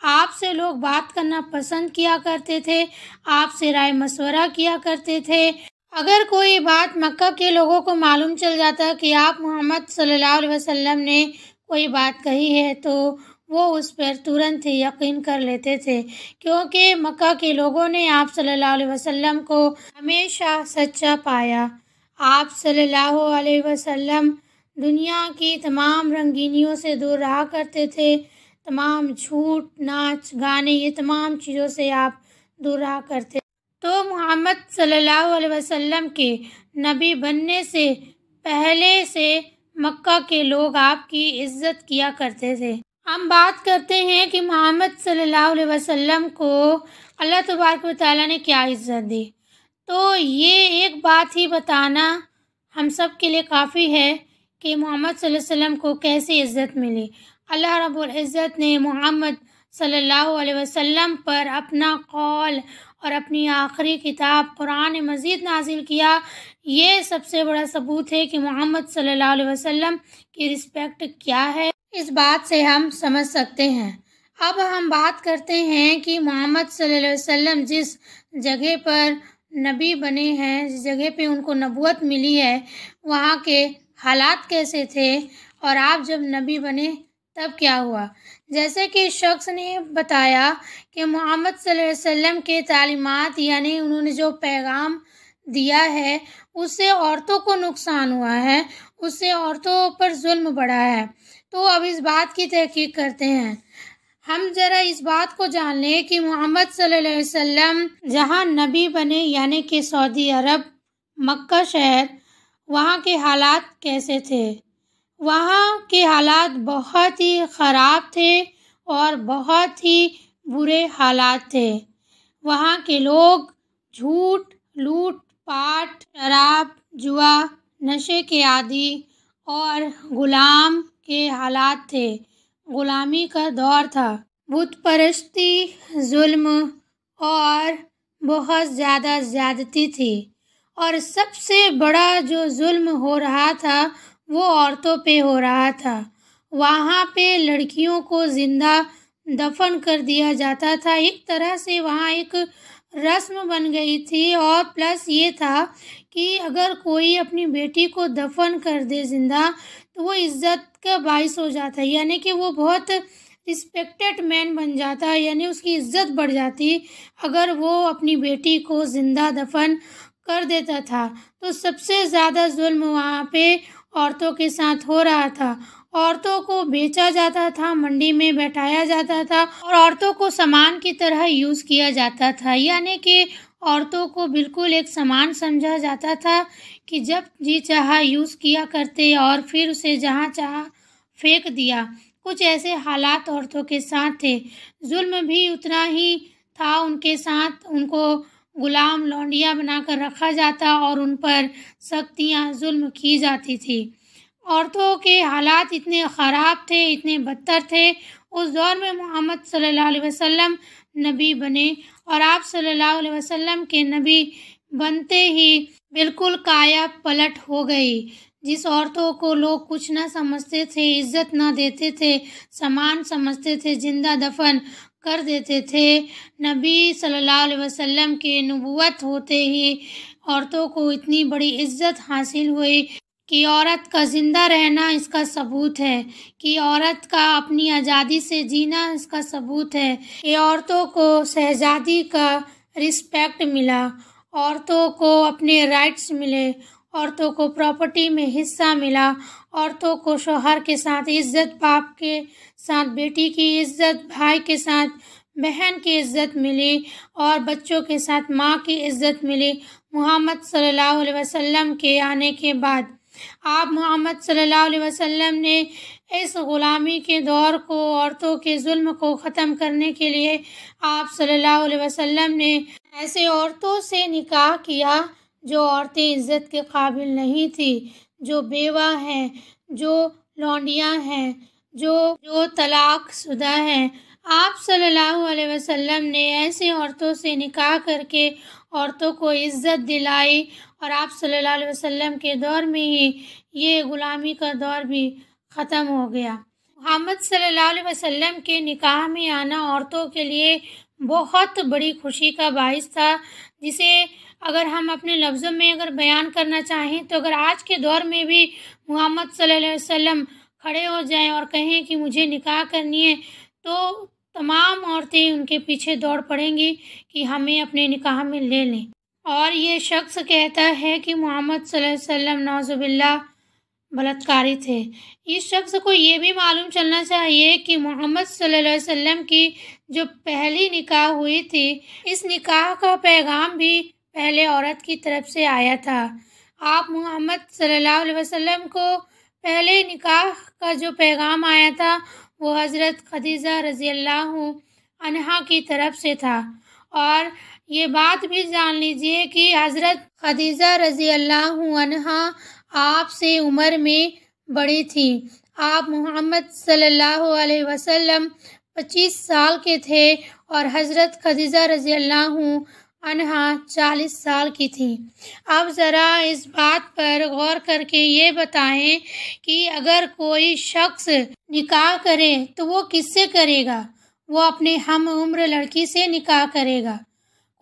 آپ سے لوگ بات کرنا پسند کیا کرتے تھے، آپ سے رائے مشورہ کیا کرتے تھے۔ اگر کوئی بات مکہ کے لوگوں کو معلوم چل جاتا کہ آپ محمد صلی اللہ علیہ وسلم نے کوئی بات کہی ہے تو وہ اس پر ترنت یقین کر لیتے تھے، کیونکہ مکہ کے لوگوں نے آپ صلی اللہ علیہ وسلم کو ہمیشہ سچا پایا۔ آپ صلی اللہ علیہ وسلم دنیا کی تمام رنگینیوں سے دور رہا کرتے تھے، تمام جھوٹ، ناچ گانے، یہ تمام چیزوں سے آپ دور رہا کرتے۔ تو محمد صلی اللہ علیہ وسلم کے نبی بننے سے پہلے سے مکہ کے لوگ آپ کی عزت کیا کرتے تھے۔ ہم بات کرتے ہیں کہ محمد صلی اللہ علیہ وسلم کو اللہ تبارک و تعالیٰ نے کیا عزت دی، تو یہ ایک بات ہی بتانا ہم سب کے لیے کافی ہے کہ محمد صلی اللہ علیہ وسلم کو کیسی عزت ملی۔ اللہ رب العزت نے محمد صلی اللہ علیہ وسلم پر اپنا قول اور اپنی آخری کتاب قرآن مجید نازل کیا۔ یہ سب سے بڑا ثبوت ہے کہ محمد صلی اللہ علیہ وسلم کی رسپیکٹ کیا ہے، اس بات سے ہم سمجھ سکتے ہیں۔ اب ہم بات کرتے ہیں کہ محمد صلی اللہ علیہ وسلم جس جگہ پر نبی بنے ہیں، جس جگہ پہ ان کو نبوت ملی ہے، وہاں کے حالات کیسے تھے، اور آپ جب نبی بنے تب کیا ہوا۔ جیسے کہ شخص نے بتایا کہ محمد صلی اللہ علیہ وسلم کے تعلیمات یعنی انہوں نے جو پیغام دیا ہے اس سے عورتوں کو نقصان ہوا ہے، اس سے عورتوں پر ظلم بڑھا ہے۔ تو اب اس بات کی تحقیق کرتے ہیں۔ ہم ذرا اس بات کو جان لیں کہ محمد صلی اللہ علیہ وسلم جہاں نبی بنے یعنی کہ سعودی عرب، مکہ شہر، وہاں کے حالات کیسے تھے۔ وہاں کے حالات بہت ہی خراب تھے اور بہت ہی برے حالات تھے۔ وہاں کے لوگ جھوٹ، لوٹ پاٹ، شراب، جوا، نشے کے عادی اور غلام کے حالات تھے۔ غلامی کا دور تھا، بت پرستی، ظلم اور بہت زیادہ زیادتی تھی، اور سب سے بڑا جو ظلم ہو رہا تھا وہ عورتوں پہ ہو رہا تھا۔ وہاں پہ لڑکیوں کو زندہ دفن کر دیا جاتا تھا۔ ایک طرح سے وہاں ایک رسم بن گئی تھی، اور پلس یہ تھا کہ اگر کوئی اپنی بیٹی کو دفن کر دے زندہ تو وہ عزت کا باعث ہو جاتا ہے، یعنی کہ وہ بہت رسپیکٹڈ مین بن جاتا ہے، یعنی اس کی عزت بڑھ جاتی اگر وہ اپنی بیٹی کو زندہ دفن کر دیتا تھا۔ تو سب سے زیادہ ظلم وہاں پہ عورتوں کے ساتھ ہو رہا تھا۔ عورتوں کو بیچا جاتا تھا، منڈی میں بیٹھایا جاتا تھا، اور عورتوں کو سامان کی طرح یوز کیا جاتا تھا، یعنی کہ عورتوں کو بالکل ایک سامان سمجھا جاتا تھا کہ جب جی چاہا یوز کیا کرتے اور پھر اسے جہاں چاہا پھینک دیا۔ کچھ ایسے حالات عورتوں کے ساتھ تھے۔ ظلم بھی اتنا ہی تھا ان کے ساتھ، ان کو غلام لونڈیاں بنا کر رکھا جاتا اور ان پر سختیاں ظلم کی جاتی تھی۔ عورتوں کے حالات اتنے خراب تھے، اتنے بدتر تھے۔ اس دور میں محمد صلی اللہ علیہ وسلم نبی بنے، اور آپ صلی اللہ علیہ وسلم کے نبی بنتے ہی بالکل کایا پلٹ ہو گئی۔ جس عورتوں کو لوگ کچھ نہ سمجھتے تھے، عزت نہ دیتے تھے، سامان سمجھتے تھے، زندہ دفن کر دیتے تھے، نبی صلی اللہ علیہ وسلم کے نبوت ہوتے ہی عورتوں کو اتنی بڑی عزت حاصل ہوئی کہ عورت کا زندہ رہنا اس کا ثبوت ہے، کہ عورت کا اپنی آزادی سے جینا اس کا ثبوت ہے، کہ عورتوں کو شہزادی کا رسپیکٹ ملا، عورتوں کو اپنے رائٹس ملے، عورتوں کو پراپرٹی میں حصہ ملا، عورتوں کو شوہر کے ساتھ عزت، باپ کے ساتھ بیٹی کی عزت، بھائی کے ساتھ بہن کی عزت ملی، اور بچوں کے ساتھ ماں کی عزت ملی۔ محمد صلی اللہ علیہ وسلم کے آنے کے بعد آپ محمد صلی اللہ علیہ وسلم نے اس غلامی کے دور کو، عورتوں کے ظلم کو ختم کرنے کے لیے آپ صلی اللہ علیہ وسلم نے ایسے عورتوں سے نکاح کیا جو عورتیں عزت کے قابل نہیں تھی، جو بیوہ ہیں، جو لونڈیاں ہیں، جو طلاق شدہ ہیں۔ آپ صلی اللہ علیہ وسلم نے ایسے عورتوں سے نکاح کر کے عورتوں کو عزت دلائی، اور آپ صلی اللہ علیہ وسلم کے دور میں ہی یہ غلامی کا دور بھی ختم ہو گیا۔ محمد صلی اللہ علیہ وسلم کے نکاح میں آنا عورتوں کے لیے بہت بڑی خوشی کا باعث تھا، جسے اگر ہم اپنے لفظوں میں اگر بیان کرنا چاہیں تو اگر آج کے دور میں بھی محمد صلی اللہ علیہ وسلم کھڑے ہو جائیں اور کہیں کہ مجھے نکاح کرنی ہے تو تمام عورتیں ان کے پیچھے دوڑ پڑیں گی کہ ہمیں اپنے نکاح میں لے لیں۔ اور یہ شخص کہتا ہے کہ محمد صلی اللہ علیہ وسلم نعوذ باللہ بلاತ್ಕಾری تھے۔ اس شخص کو یہ بھی معلوم چلنا چاہیے کہ محمد صلی اللہ علیہ وسلم کی جو پہلی نکاح ہوئی تھی، اس نکاح کا پیغام بھی پہلے عورت کی طرف سے آیا تھا۔ آپ محمد صلی اللہ علیہ وسلم کو پہلے نکاح کا جو پیغام آیا تھا وہ حضرت خدیجہ رضی اللہ عنہا کی طرف سے تھا۔ اور یہ بات بھی جان لیجئے کہ حضرت خدیجہ رضی اللہ عنہا آپ سے عمر میں بڑی تھی۔ آپ محمد صلی اللہ علیہ وسلم 25 سال کے تھے اور حضرت خدیجہ رضی اللہ عنہا 40 سال کی تھی۔ اب ذرا اس بات پر غور کر کے یہ بتائیں کہ اگر کوئی شخص نکاح کرے تو وہ کس سے کرے گا؟ وہ اپنے ہم عمر لڑکی سے نکاح کرے گا۔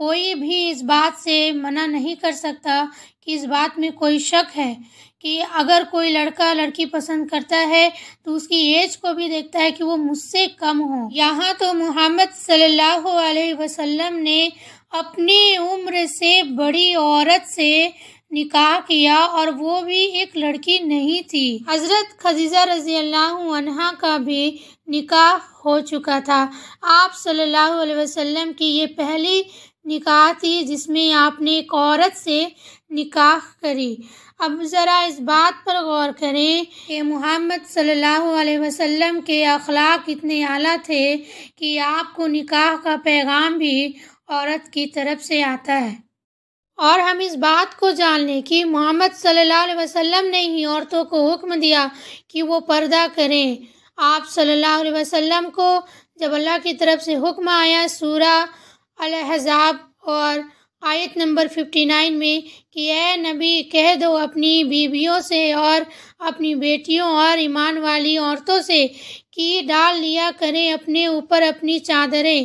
کوئی بھی اس بات سے منع نہیں کر سکتا کہ اس بات میں کوئی شک ہے کہ اگر کوئی لڑکا لڑکی پسند کرتا ہے تو اس کی ایج کو بھی دیکھتا ہے کہ وہ مجھ سے کم ہو۔ یہاں تو محمد صلی اللہ علیہ وسلم نے اپنی عمر سے بڑی عورت سے نکاح کیا اور وہ بھی ایک لڑکی نہیں تھی۔ حضرت خدیجہ رضی اللہ عنہا کا بھی نکاح ہو چکا تھا۔ آپ صلی اللہ علیہ وسلم کی یہ پہلی نکاح تھی جس میں آپ نے ایک عورت سے نکاح کری۔ اب ذرا اس بات پر غور کریں کہ محمد صلی اللہ علیہ وسلم کے اخلاق اتنے اعلیٰ تھے کہ آپ کو نکاح کا پیغام بھی عورت کی طرف سے آتا ہے۔ اور ہم اس بات کو جان لیں کہ محمد صلی اللہ علیہ وسلم نے ہی عورتوں کو حکم دیا کہ وہ پردہ کریں۔ آپ صلی اللہ علیہ وسلم کو جب اللہ کی طرف سے حکم آیا سورہ الاحزاب اور آیت نمبر 59 میں کہ اے نبی کہہ دو اپنی بیویوں سے اور اپنی بیٹیوں اور ایمان والی عورتوں سے کہ ڈال لیا کریں اپنے اوپر اپنی چادریں،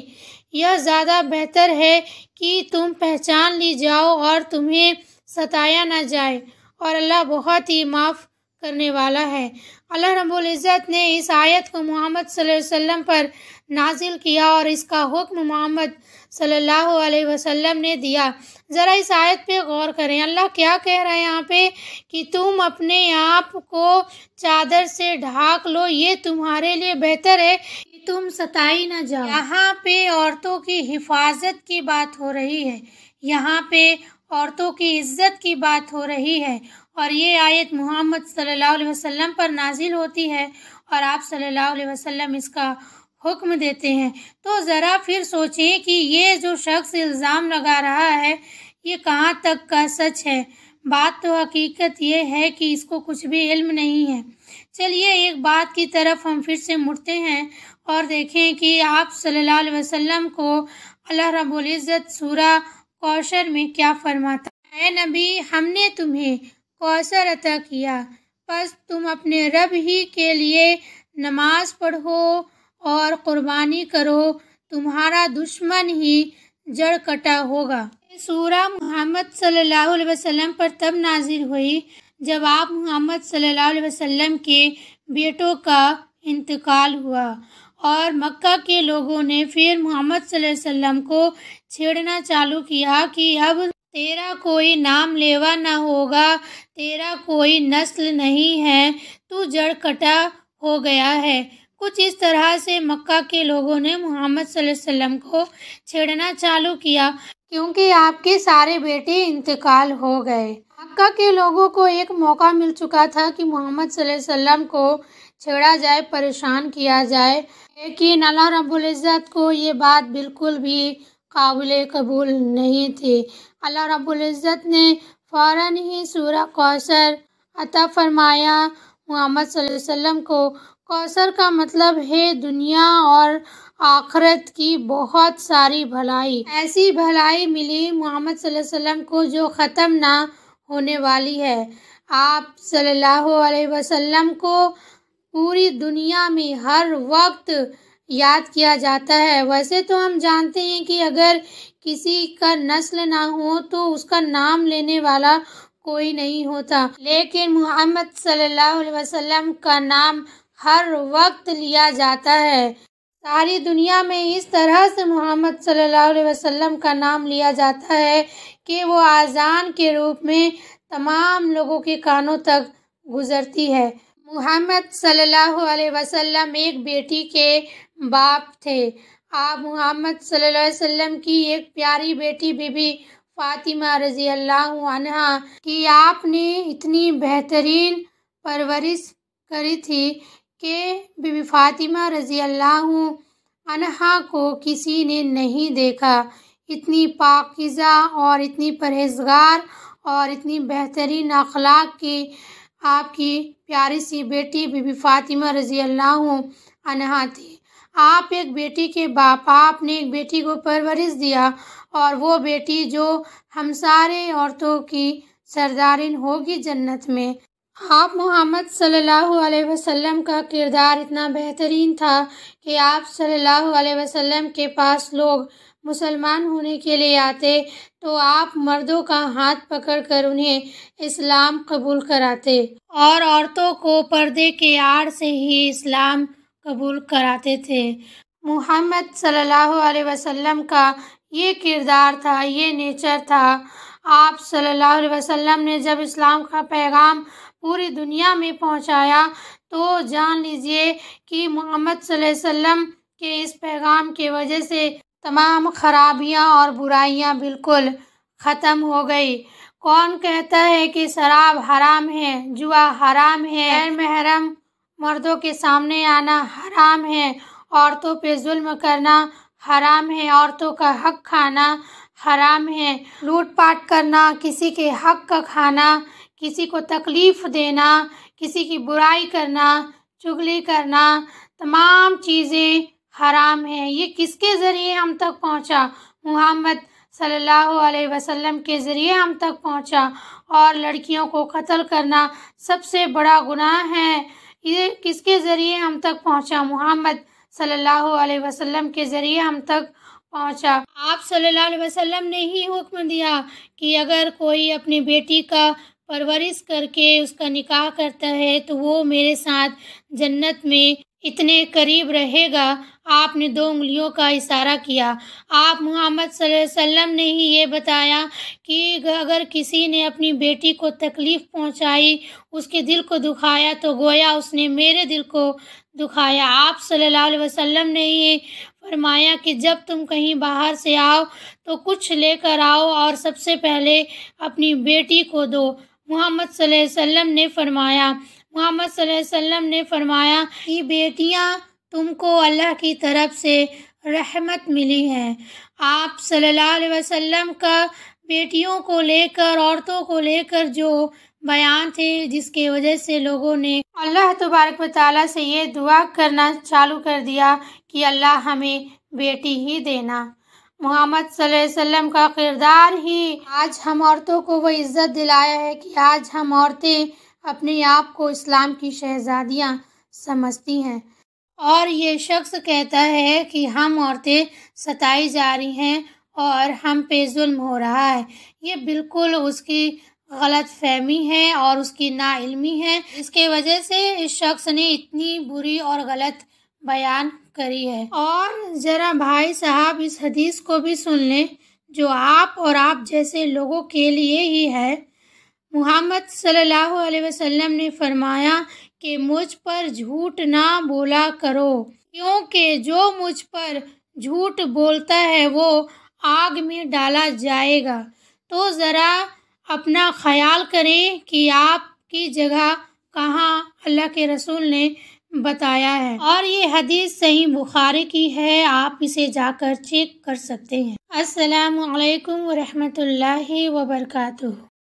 یہ زیادہ بہتر ہے کہ تم پہچان لی جاؤ اور تمہیں ستایا نہ جائے، اور اللہ بہت ہی معاف کرنے والا ہے۔ اللہ رب العزت نے اس آیت کو محمد صلی اللہ علیہ وسلم پر نازل کیا اور اس کا حکم محمد صلی اللہ علیہ وسلم نے دیا۔ ذرا اس آیت پہ غور کریں، اللہ کیا کہہ رہا ہے یہاں پہ کہ تم اپنے آپ کو چادر سے ڈھانک لو، یہ تمہارے لیے بہتر ہے کہ تم ستائی نہ جاؤ۔ یہاں پہ عورتوں کی حفاظت کی بات ہو رہی ہے، یہاں پہ عورتوں کی عزت کی بات ہو رہی ہے، اور یہ آیت محمد صلی اللہ علیہ وسلم پر نازل ہوتی ہے اور آپ صلی اللہ علیہ وسلم اس کا حکم دیتے ہیں۔ تو ذرا پھر سوچیں کہ یہ جو شخص الزام لگا رہا ہے یہ کہاں تک کا سچ ہے۔ بات تو حقیقت یہ ہے کہ اس کو کچھ بھی علم نہیں ہے۔ چلیے ایک بات کی طرف ہم پھر سے مڑتے ہیں اور دیکھیں کہ آپ صلی اللہ علیہ وسلم کو اللہ رب العزت سورہ کوثر میں کیا فرماتا ہے۔ اے نبی ہم نے تمہیں کوثر عطا کیا، پس تم اپنے رب ہی کے لیے نماز پڑھو اور قربانی کرو، تمہارا دشمن ہی جڑ کٹا ہوگا۔ سورہ محمد صلی اللہ علیہ وسلم پر تب نازل ہوئی جب آپ محمد صلی اللہ علیہ وسلم کے بیٹوں کا انتقال ہوا اور مکہ کے لوگوں نے پھر محمد صلی اللہ علیہ وسلم کو چھیڑنا چالو کیا کہ اب تیرا کوئی نام لیوا نہ ہوگا، تیرا کوئی نسل نہیں ہے، تو جڑ کٹا ہو گیا ہے۔ کچھ اس طرح سے مکہ کے لوگوں نے محمد صلی اللہ علیہ وسلم کو چھیڑنا چالو کیا کیونکہ آپ کے سارے بیٹے انتقال ہو گئے۔ مکہ کے لوگوں کو ایک موقع مل چکا تھا کہ محمد صلی اللہ علیہ وسلم کو چھیڑا جائے، پریشان کیا جائے، لیکن اللہ رب العزت کو یہ بات بالکل بھی قابل قبول نہیں تھی۔ اللہ رب العزت نے فوراً ہی سورہ کوثر عطا فرمایا محمد صلی اللہ علیہ وسلم کو۔ کوثر کا مطلب ہے دنیا اور آخرت کی بہت ساری بھلائی۔ ایسی بھلائی ملی محمد صلی اللہ علیہ وسلم کو جو ختم نہ ہونے والی ہے۔ آپ صلی اللہ علیہ وسلم کو پوری دنیا میں ہر وقت یاد کیا جاتا ہے۔ ویسے تو ہم جانتے ہیں کہ اگر کسی کا نسل نہ ہو تو اس کا نام لینے والا کوئی نہیں ہوتا، لیکن محمد صلی اللہ علیہ وسلم کا نام ہر وقت لیا جاتا ہے۔ ساری دنیا میں اس طرح سے محمد صلی اللہ علیہ وسلم کا نام لیا جاتا ہے کہ وہ اذان کے روپ میں تمام لوگوں کے کانوں تک گزرتی ہے۔ محمد صلی اللہ علیہ وسلم ایک بیٹی کے باپ تھے۔ آپ محمد صلی اللہ علیہ وسلم کی ایک پیاری بیٹی بی بی فاطمہ رضی اللہ عنہا کی آپ نے اتنی بہترین پرورش کری تھی کہ بی بی فاطمہ رضی اللہ عنہا کو کسی نے نہیں دیکھا۔ اتنی پاکیزہ اور اتنی پرہیزگار اور اتنی بہترین اخلاق کی آپ کی پیاری سی بیٹی بی بی فاطمہ رضی اللہ عنہا تھی۔ آپ ایک بیٹی کے باپ، آپ نے ایک بیٹی کو پرورش دیا اور وہ بیٹی جو ہم سارے عورتوں کی سردارین ہوگی جنت میں۔ آپ محمد صلی اللہ علیہ وسلم کا کردار اتنا بہترین تھا کہ آپ صلی اللہ علیہ وسلم کے پاس لوگ مسلمان ہونے کے لیے آتے تو آپ مردوں کا ہاتھ پکڑ کر انہیں اسلام قبول کراتے اور عورتوں کو پردے کے آڑ سے ہی اسلام قبول کراتے تھے۔ محمد صلی اللہ علیہ وسلم کا یہ کردار تھا، یہ نیچر تھا۔ آپ صلی اللہ علیہ وسلم نے جب اسلام کا پیغام پوری دنیا میں پہنچایا تو جان لیجئے کہ محمد صلی اللہ علیہ وسلم کے اس پیغام کی وجہ سے تمام خرابیاں اور برائیاں بالکل ختم ہو گئی۔ کون کہتا ہے کہ شراب حرام ہے، جوا حرام ہے، غیر محرم مردوں کے سامنے آنا حرام ہے، عورتوں پہ ظلم کرنا حرام ہے، عورتوں کا حق کھانا حرام ہے، لوٹ پاٹ کرنا، کسی کے حق کا کھانا، کسی کو تکلیف دینا، کسی کی برائی کرنا، چغلی کرنا، تمام چیزیں حرام ہیں۔ یہ کس کے ذریعے ہم تک پہنچا؟ محمد صلی اللہ علیہ وسلم کے ذریعے ہم تک پہنچا۔ اور لڑکیوں کو قتل کرنا سب سے بڑا گناہ ہے، یہ کس کے ذریعے ہم تک پہنچا؟ محمد صلی اللہ علیہ وسلم کے ذریعے ہم تک پہنچا۔ آپ صلی اللہ علیہ وسلم نے ہی حکم دیا کہ اگر کوئی اپنی بیٹی کا پرورش کر کے اس کا نکاح کرتا ہے تو وہ میرے ساتھ جنت میں اتنے قریب رہے گا۔ آپ نے 2 انگلیوں کا اشارہ کیا۔ آپ محمد صلی اللہ علیہ وسلم نے ہی یہ بتایا کہ اگر کسی نے اپنی بیٹی کو تکلیف پہنچائی، اس کے دل کو دکھایا تو گویا اس نے میرے دل کو دکھایا۔ آپ صلی اللہ علیہ وسلم نے یہ فرمایا کہ جب تم کہیں باہر سے آؤ تو کچھ لے کر آؤ اور سب سے پہلے اپنی بیٹی کو دو۔ محمد صلی اللہ علیہ وسلم نے فرمایا کہ بیٹیاں تم کو اللہ کی طرف سے رحمت ملی ہے۔ آپ صلی اللہ علیہ وسلم کا بیٹیوں کو لے کر، عورتوں کو لے کر جو بیان تھے، جس کی وجہ سے لوگوں نے اللہ تبارک و تعالیٰ سے یہ دعا کرنا چالو کر دیا کہ اللہ ہمیں بیٹی ہی دینا۔ محمد صلی اللہ علیہ وسلم کا کردار ہی آج ہم عورتوں کو وہ عزت دلایا ہے کہ آج ہم عورتیں اپنے آپ کو اسلام کی شہزادیاں سمجھتی ہیں، اور یہ شخص کہتا ہے کہ ہم عورتیں ستائی جا رہی ہیں اور ہم پہ ظلم ہو رہا ہے۔ یہ بالکل اس کی غلط فہمی ہے اور اس کی ناعلمی ہے، اس کی وجہ سے اس شخص نے اتنی بری اور غلط بیان کری ہے۔ اور ذرا بھائی صاحب اس حدیث کو بھی سن لیں جو آپ اور آپ جیسے لوگوں کے لیے ہی ہے۔ محمد صلی اللہ علیہ وسلم نے فرمایا کہ مجھ پر جھوٹ نہ بولا کرو، کیونکہ جو مجھ پر جھوٹ بولتا ہے وہ آگ میں ڈالا جائے گا۔ تو ذرا اپنا خیال کریں کہ آپ کی جگہ کہاں اللہ کے رسول نے بتایا ہے، اور یہ حدیث صحیح بخاری کی ہے، آپ اسے جا کر چیک کر سکتے ہیں۔ السلام علیکم ورحمۃ اللہ وبرکاتہ۔